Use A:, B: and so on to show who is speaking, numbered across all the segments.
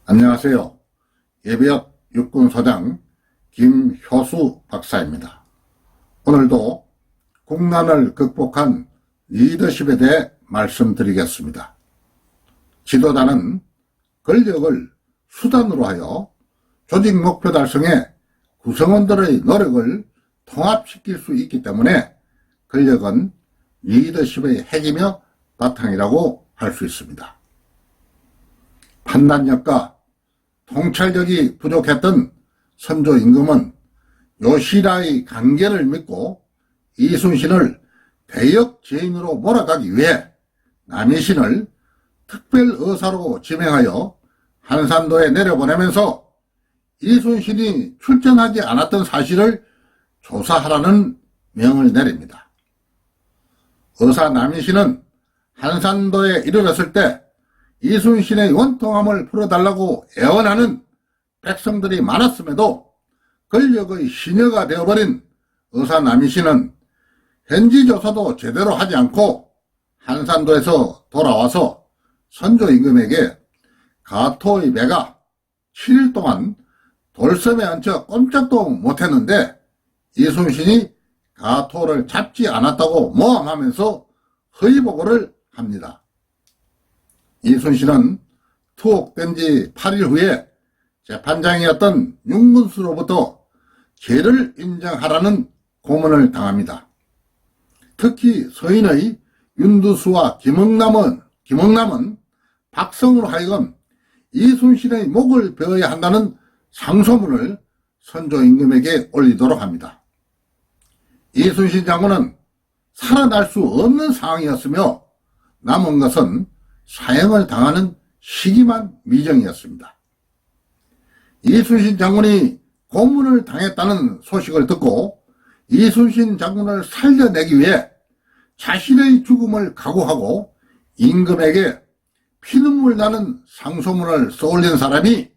A: 안녕하세요. 예비역 육군소장 김효수 박사입니다. 오늘도 국난을 극복한 리더십에 대해 말씀드리겠습니다. 지도자는 권력을 수단으로 하여 조직 목표 달성에 구성원들의 노력을 통합시킬 수 있기 때문에 권력은 리더십의 핵이며 바탕이라고 할 수 있습니다. 판단력과 통찰력이 부족했던 선조 임금은 요시라의 간계를 믿고 이순신을 대역죄인으로 몰아가기 위해 남이신을 특별의사로 지명하여 한산도에 내려보내면서 이순신이 출전하지 않았던 사실을 조사하라는 명을 내립니다. 의사 남이신은 한산도에 이르렀을 때 이순신의 원통함을 풀어달라고 애원하는 백성들이 많았음에도 권력의 시녀가 되어버린 의사 남이신은 현지 조사도 제대로 하지 않고 한산도에서 돌아와서 선조 임금에게 가토의 배가 7일 동안 돌섬에 얹혀 꼼짝도 못했는데 이순신이 가토를 잡지 않았다고 모함하면서 허위보고를 합니다. 이순신은 투옥된 지 8일 후에 재판장이었던 윤문수로부터 죄를 인정하라는 고문을 당합니다. 특히 서인의 윤두수와 김흥남은 박성으로 하여금 이순신의 목을 베어야 한다는 상소문을 선조 임금에게 올리도록 합니다. 이순신 장군은 살아날 수 없는 상황이었으며 남은 것은 사형을 당하는 시기만 미정이었습니다. 이순신 장군이 고문을 당했다는 소식을 듣고 이순신 장군을 살려내기 위해 자신의 죽음을 각오하고 임금에게 피눈물 나는 상소문을 써올린 사람이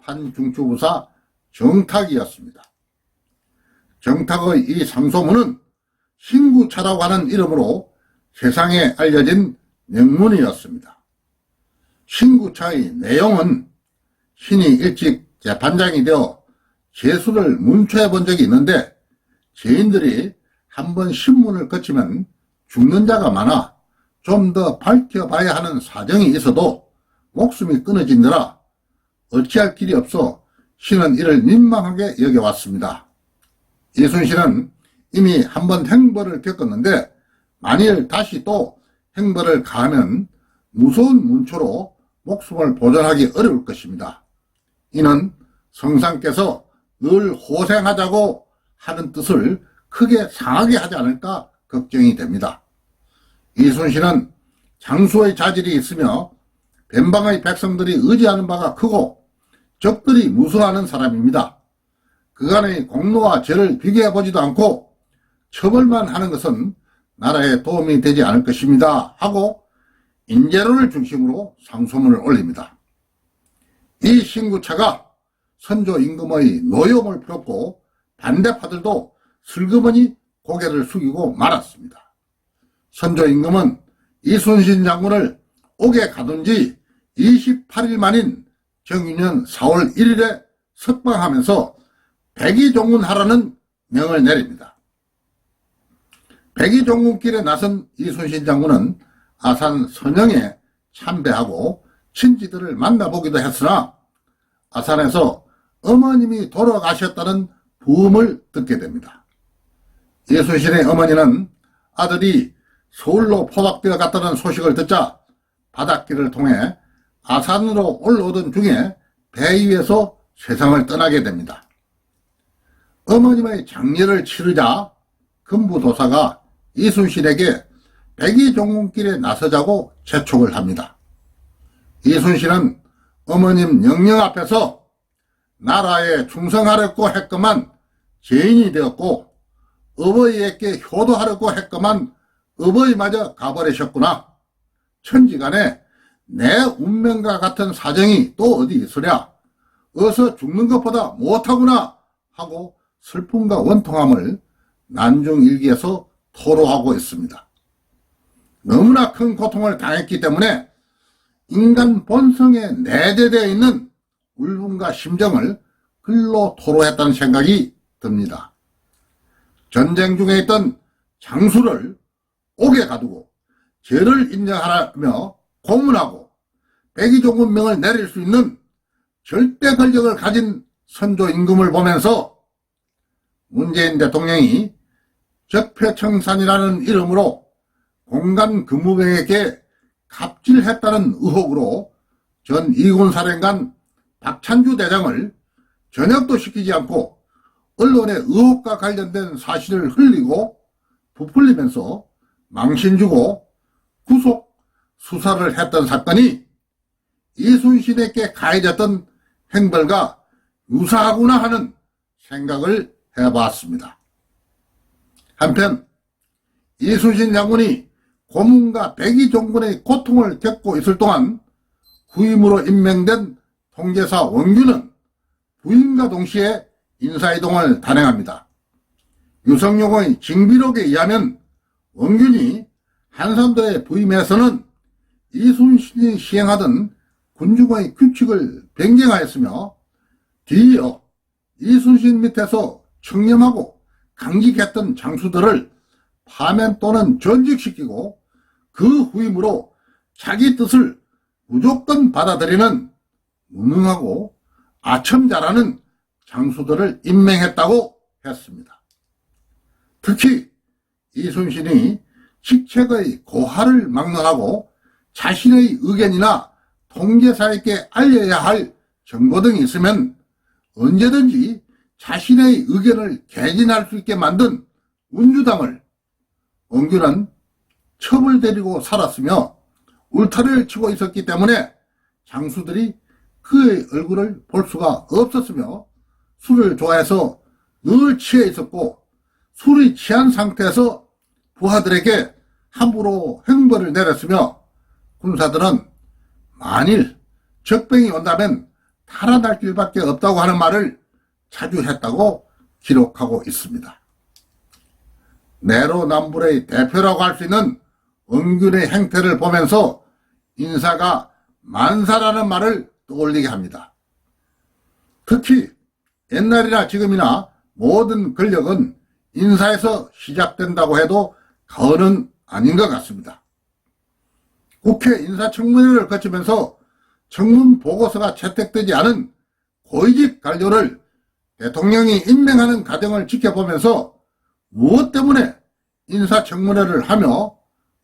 A: 판중추부사 정탁이었습니다. 정탁의 이 상소문은 신구차라고 하는 이름으로 세상에 알려진 명문이었습니다. 신구차의 내용은 신이 일찍 재판장이 되어 재수를 문초해 본 적이 있는데 죄인들이 한번 신문을 거치면 죽는 자가 많아 좀 더 밝혀봐야 하는 사정이 있어도 목숨이 끊어지느라 어찌할 길이 없어 신은 이를 민망하게 여겨왔습니다. 이순신은 이미 한번 행벌을 겪었는데 만일 다시 또 행벌을 가하면 무서운 문초로 목숨을 보존하기 어려울 것입니다. 이는 성상께서 늘 호생하자고 하는 뜻을 크게 상하게 하지 않을까 걱정이 됩니다. 이순신은 장수의 자질이 있으며 변방의 백성들이 의지하는 바가 크고 적들이 무서워하는 사람입니다. 그간의 공로와 죄를 비교해보지도 않고 처벌만 하는 것은 나라에 도움이 되지 않을 것입니다 하고 인재론을 중심으로 상소문을 올립니다. 이 신구차가 선조 임금의 노여움을 풀었고 반대파들도 슬그머니 고개를 숙이고 말았습니다. 선조 임금은 이순신 장군을 옥에 가둔 지 28일 만인 정유년 4월 1일에 석방하면서 백의종군하라는 명을 내립니다. 백의종군길에 나선 이순신 장군은 아산 선영에 참배하고 친지들을 만나보기도 했으나 아산에서 어머님이 돌아가셨다는 부음을 듣게 됩니다. 이순신의 어머니는 아들이 서울로 포박되어 갔다는 소식을 듣자 바닷길을 통해 아산으로 올라오던 중에 배 위에서 세상을 떠나게 됩니다. 어머님의 장례를 치르자 금부도사가 이순신에게 백의종군길에 나서자고 재촉을 합니다. 이순신은 어머님 명령 앞에서 나라에 충성하려고 했건만 죄인이 되었고 어버이에게 효도하려고 했건만 어버이마저 가버리셨구나. 천지간에 내 운명과 같은 사정이 또 어디 있으랴. 어서 죽는 것보다 못하구나 하고 슬픔과 원통함을 난중일기에서 토로하고 있습니다. 너무나 큰 고통을 당했기 때문에 인간 본성에 내재되어 있는 울분과 심정을 글로 토로했다는 생각이 듭니다. 전쟁 중에 있던 장수를 옥에 가두고 죄를 인정하라며 고문하고 백의종군명을 내릴 수 있는 절대 권력을 가진 선조 임금을 보면서 문재인 대통령이 적폐청산이라는 이름으로 공간 근무병에게 갑질했다는 의혹으로 전 이군사령관 박찬주 대장을 전역도 시키지 않고 언론의 의혹과 관련된 사실을 흘리고 부풀리면서 망신 주고 구속 수사를 했던 사건이 이순신에게 가해졌던 행벌과 유사하구나 하는 생각을 해봤습니다. 한편 이순신 장군이 고문과 백의종군의 고통을 겪고 있을 동안 후임으로 임명된 통제사 원균은 부임과 동시에 인사이동을 단행합니다. 유성룡의 징비록에 의하면 원균이 한산도에 부임해서는 이순신이 시행하던 군중의 규칙을 변경하였으며 뒤이어 이순신 밑에서 청렴하고 강직했던 장수들을 파면 또는 전직시키고 그 후임으로 자기 뜻을 무조건 받아들이는 무능하고 아첨자라는 장수들을 임명했다고 했습니다. 특히 이순신이 직책의 고하를 막론하고 자신의 의견이나 통제사에게 알려야 할 정보 등이 있으면 언제든지 자신의 의견을 개진할 수 있게 만든 운주당을 원균은 첩을 데리고 살았으며 울타리를 치고 있었기 때문에 장수들이 그의 얼굴을 볼 수가 없었으며 술을 좋아해서 늘 취해 있었고 술이 취한 상태에서 부하들에게 함부로 행벌을 내렸으며 군사들은 만일 적병이 온다면 탈환할 길밖에 없다고 하는 말을 자주 했다고 기록하고 있습니다. 내로남불의 대표라고 할 수 있는 원균의 행태를 보면서 인사가 만사라는 말을 떠올리게 합니다. 특히 옛날이나 지금이나 모든 권력은 인사에서 시작된다고 해도 과언은 아닌 것 같습니다. 국회 인사청문회를 거치면서 청문 보고서가 채택되지 않은 고위직 관료를 대통령이 임명하는 과정을 지켜보면서 무엇 때문에 인사청문회를 하며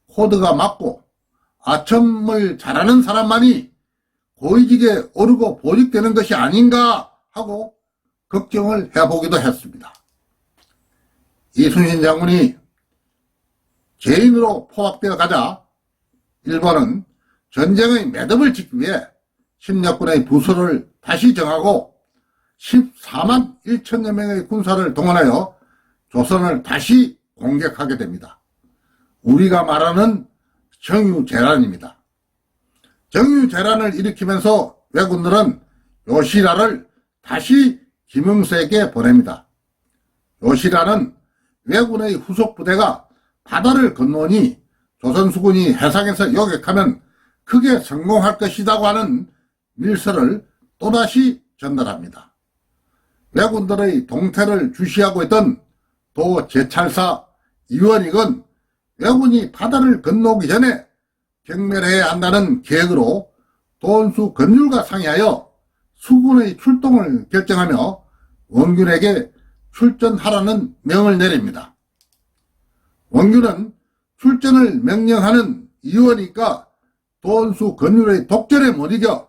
A: 코드가 맞고 아첨을 잘하는 사람만이 고위직에 오르고 보직되는 것이 아닌가 하고 걱정을 해보기도 했습니다. 이순신 장군이 죄인으로 포박되어 가자 일본은 전쟁의 매듭을 짓기 위해 십몇군의 부서를 다시 정하고 14만 1천여 명의 군사를 동원하여 조선을 다시 공격하게 됩니다. 우리가 말하는 정유재란입니다. 정유재란을 일으키면서 왜군들은 요시라를 다시 김영수에게 보냅니다. 요시라는 왜군의 후속 부대가 바다를 건너니 조선수군이 해상에서 요격하면 크게 성공할 것이라고 하는 밀서를 또다시 전달합니다. 왜군들의 동태를 주시하고 있던 도제찰사 이원익은 왜군이 바다를 건너오기 전에 경멸해야 한다는 계획으로 도원수 건율과 상의하여 수군의 출동을 결정하며 원균에게 출전하라는 명을 내립니다. 원균은 출전을 명령하는 이원익과 도원수 건율의 독전에 못 이겨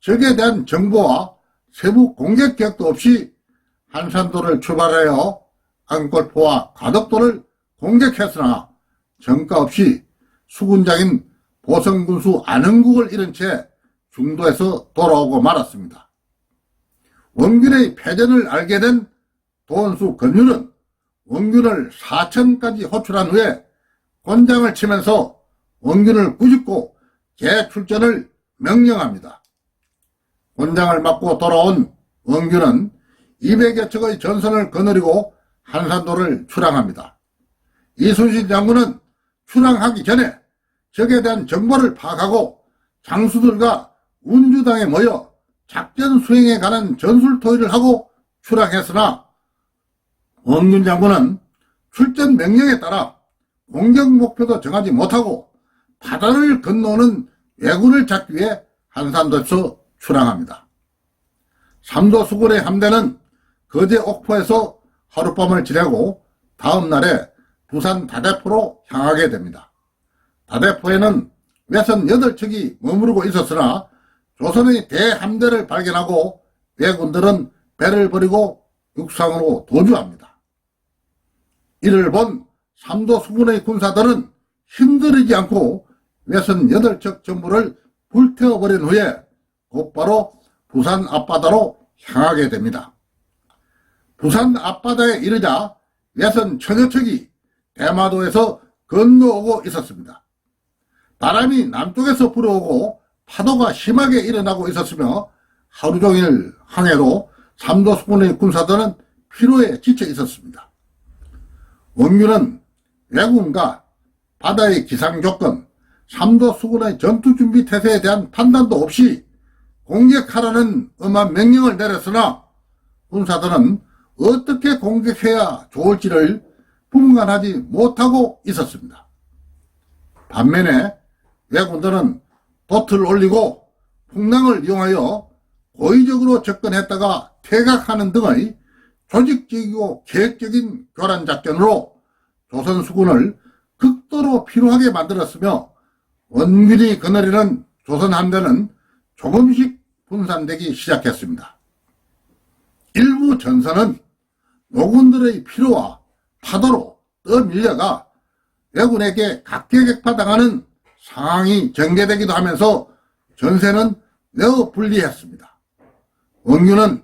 A: 적에 대한 정보와 세부 공격 계획도 없이 한산도를 출발하여 안골포와 가덕도를 공격했으나 전과 없이 수군장인 보성군수 안흥국을 잃은 채 중도에서 돌아오고 말았습니다. 원균의 패전을 알게 된 도원수 건율은 원균을 사천까지 호출한 후에 권장을 치면서 원균을 꾸짖고 재출전을 명령합니다. 권장을 맞고 돌아온 원균은 200여 척의 전선을 거느리고 한산도를 출항합니다. 이순신 장군은 출항하기 전에 적에 대한 정보를 파악하고 장수들과 운주당에 모여 작전 수행에 관한 전술토의를 하고 출항했으나 원균 장군은 출전 명령에 따라 공격 목표도 정하지 못하고 바다를 건너오는 왜군을 잡기 위해 한산도에서 출항합니다. 삼도 수군의 함대는 거제 옥포에서 하룻밤을 지내고 다음 날에 부산 다대포로 향하게 됩니다. 다대포에는 외선 8척이 머무르고 있었으나 조선의 대함대를 발견하고 왜군들은 배를 버리고 육상으로 도주합니다. 이를 본 삼도 수군의 군사들은 힘들이지 않고 외선 8척 전부를 불태워버린 후에 곧바로 부산 앞바다로 향하게 됩니다. 부산 앞바다에 이르자 외선 1000여 척이 대마도에서 건너오고 있었습니다. 바람이 남쪽에서 불어오고 파도가 심하게 일어나고 있었으며 하루 종일 항해로 삼도 수군의 군사들은 피로에 지쳐 있었습니다. 원균은 왜군과 바다의 기상조건, 삼도 수군의 전투준비 태세에 대한 판단도 없이 공격하라는 엄한 명령을 내렸으나 군사들은 어떻게 공격해야 좋을지를 분간하지 못하고 있었습니다. 반면에 왜군들은 돛을 올리고 풍랑을 이용하여 고의적으로 접근했다가 퇴각하는 등의 조직적이고 계획적인 교란 작전으로 조선 수군을 극도로 피로하게 만들었으며 원균이 거느리는 조선 함대는 조금씩 분산되기 시작했습니다. 일부 전선은 노군들의 피로와 파도로 떠밀려가 왜군에게 각계격파당하는 상황이 전개되기도 하면서 전세는 매우 불리했습니다. 원균은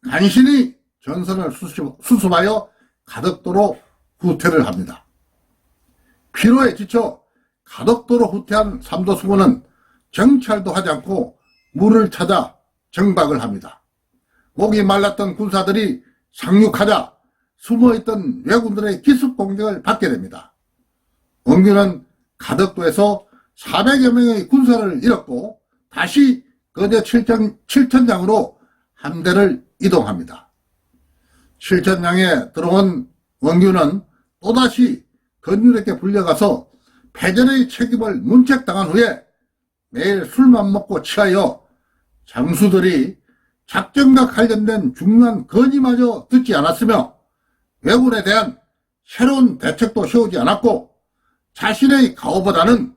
A: 간신히 전선을 수습하여 가덕도로 후퇴를 합니다. 피로에 지쳐 가덕도로 후퇴한 삼도 수군은 정찰도 하지 않고 물을 찾아 정박을 합니다. 목이 말랐던 군사들이 상륙하자 숨어있던 왜군들의 기습 공격을 받게 됩니다. 원균은 가덕도에서 400여 명의 군사를 잃었고 다시 거제 칠천장으로 함대를 이동합니다. 칠천장에 들어온 원균은 또다시 건율에게 불려가서 패전의 책임을 문책당한 후에 매일 술만 먹고 취하여 장수들이 작전과 관련된 중요한 건의마저 듣지 않았으며 왜군에 대한 새로운 대책도 세우지 않았고 자신의 가오보다는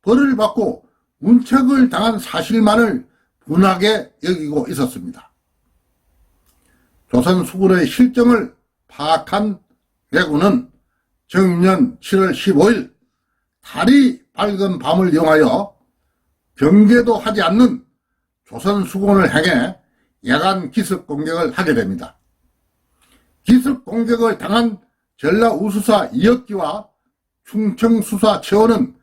A: 벌을 받고 문책을 당한 사실만을 분하게 여기고 있었습니다. 조선 수군의 실정을 파악한 왜군은 정년 7월 15일 달이 밝은 밤을 이용하여 경계도 하지 않는 조선 수군을 향해 야간 기습 공격을 하게 됩니다. 기습 공격을 당한 전라우수사 이혁기와 충청수사 최원은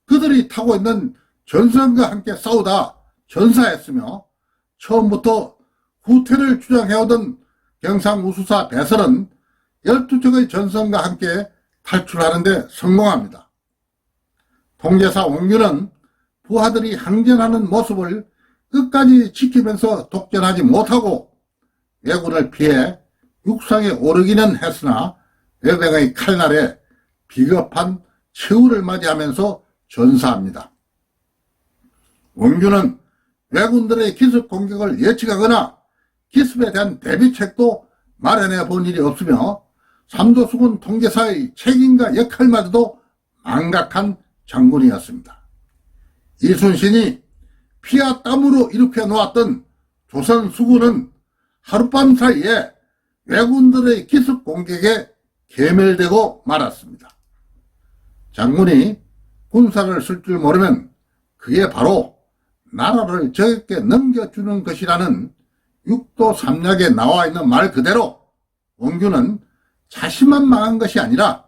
A: 그들이 타고 있는 전선과 함께 싸우다 전사했으며 처음부터 후퇴를 주장해오던 경상우수사 배설은 12척의 전선과 함께 탈출하는 데 성공합니다. 통제사 원균은 부하들이 항전하는 모습을 끝까지 지키면서 독전하지 못하고 왜군을 피해 육상에 오르기는 했으나 외병의 칼날에 비겁한 최후를 맞이하면서 전사합니다. 원균은 왜군들의 기습 공격을 예측하거나 기습에 대한 대비책도 마련해 본 일이 없으며 삼도수군 통제사의 책임과 역할마저도 망각한 장군이었습니다. 이순신이 피와 땀으로 일으켜 놓았던 조선 수군은 하룻밤 사이에 왜군들의 기습 공격에 괴멸되고 말았습니다. 장군이 군사를 쓸 줄 모르면 그게 바로 나라를 적에게 넘겨주는 것이라는 육도 삼략에 나와 있는 말 그대로 원균은 자신만 망한 것이 아니라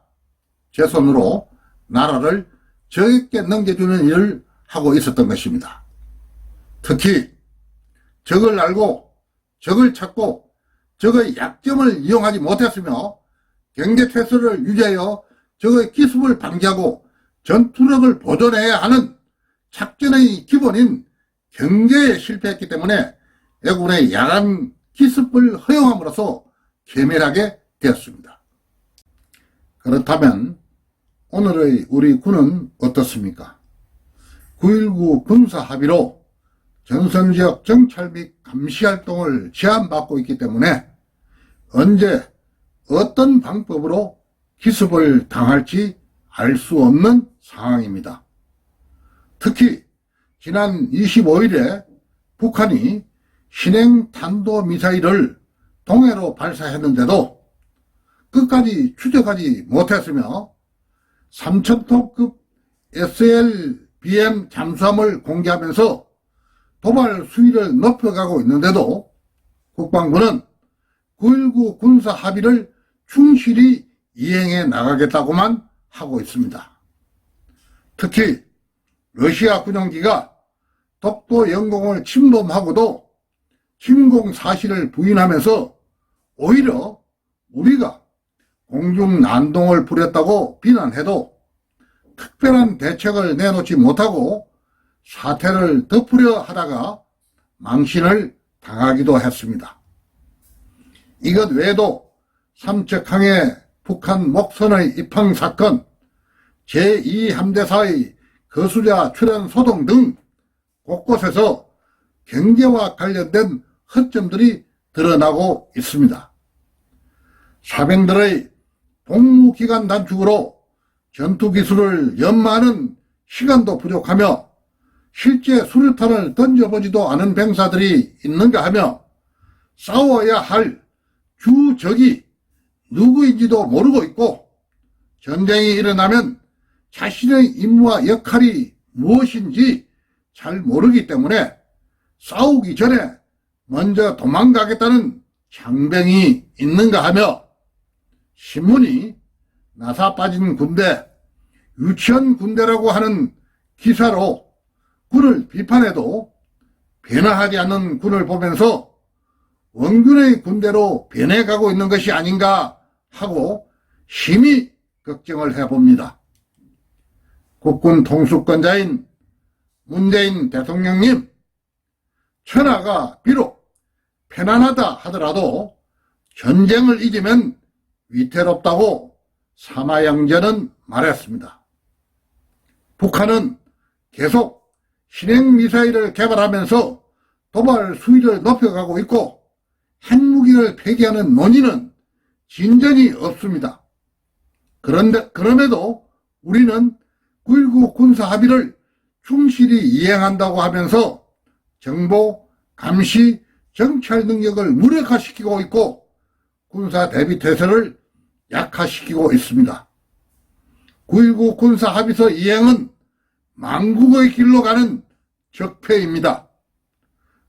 A: 제 손으로 나라를 적에게 넘겨주는 일을 하고 있었던 것입니다. 특히 적을 알고 적을 찾고 적의 약점을 이용하지 못했으며 경계태세를 유지하여 적의 기습을 방지하고 전투력을 보존해야 하는 작전의 기본인 경계에 실패했기 때문에 왜군의 야간 기습을 허용함으로써 괴멸하게 되었습니다. 그렇다면 오늘의 우리 군은 어떻습니까? 9.19 군사합의로 전선지역 정찰 및 감시활동을 제한받고 있기 때문에 언제 어떤 방법으로 기습을 당할지 알 수 없는 상황입니다. 특히 지난 25일에 북한이 신행 탄도미사일을 동해로 발사했는데도 끝까지 추적하지 못했으며 3,000톤급 SLBM 잠수함을 공개하면서 도발 수위를 높여가고 있는데도 국방부는 9.19 군사 합의를 충실히 이행해 나가겠다고만 하고 있습니다. 특히 러시아 군용기가 독도 영공을 침범하고도 침공 사실을 부인하면서 오히려 우리가 공중 난동을 부렸다고 비난해도 특별한 대책을 내놓지 못하고 사태를 덮으려 하다가 망신을 당하기도 했습니다. 이것 외에도 삼척항해 북한 목선의 입항 사건, 제2함대사의 거수자 출연 소동 등 곳곳에서 경제와 관련된 허점들이 드러나고 있습니다. 사병들의 복무기간 단축으로 전투기술을 연마하는 시간도 부족하며 실제 수류탄을 던져보지도 않은 병사들이 있는가 하며 싸워야 할 주적이 누구인지도 모르고 있고 전쟁이 일어나면 자신의 임무와 역할이 무엇인지 잘 모르기 때문에 싸우기 전에 먼저 도망가겠다는 장병이 있는가 하며 신문이 나사 빠진 군대, 유치원 군대라고 하는 기사로 군을 비판해도 변화하지 않는 군을 보면서 원균의 군대로 변해가고 있는 것이 아닌가 하고 심히 걱정을 해봅니다. 국군 통수권자인 문재인 대통령님, 천하가 비록 편안하다 하더라도 전쟁을 이기면 위태롭다고 사마양전은 말했습니다. 북한은 계속 신행미사일을 개발하면서 도발 수위를 높여가고 있고 핵무기를 폐기하는 논의는 진전이 없습니다. 그럼에도 우리는 9.19 군사합의를 충실히 이행한다고 하면서 정보, 감시, 정찰 능력을 무력화시키고 있고 군사 대비 태세를 약화시키고 있습니다. 9.19 군사합의서 이행은 망국의 길로 가는 적폐입니다.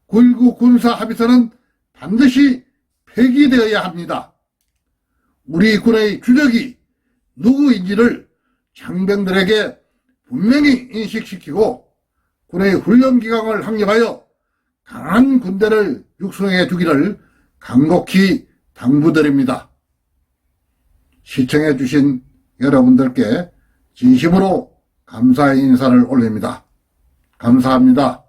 A: 9.19 군사합의서는 반드시 폐기되어야 합니다. 우리 군의 주적이 누구인지를 장병들에게 분명히 인식시키고 군의 훈련기강을 확립하여 강한 군대를 육성해 주기를 간곡히 당부드립니다. 시청해 주신 여러분들께 진심으로 감사의 인사를 올립니다. 감사합니다.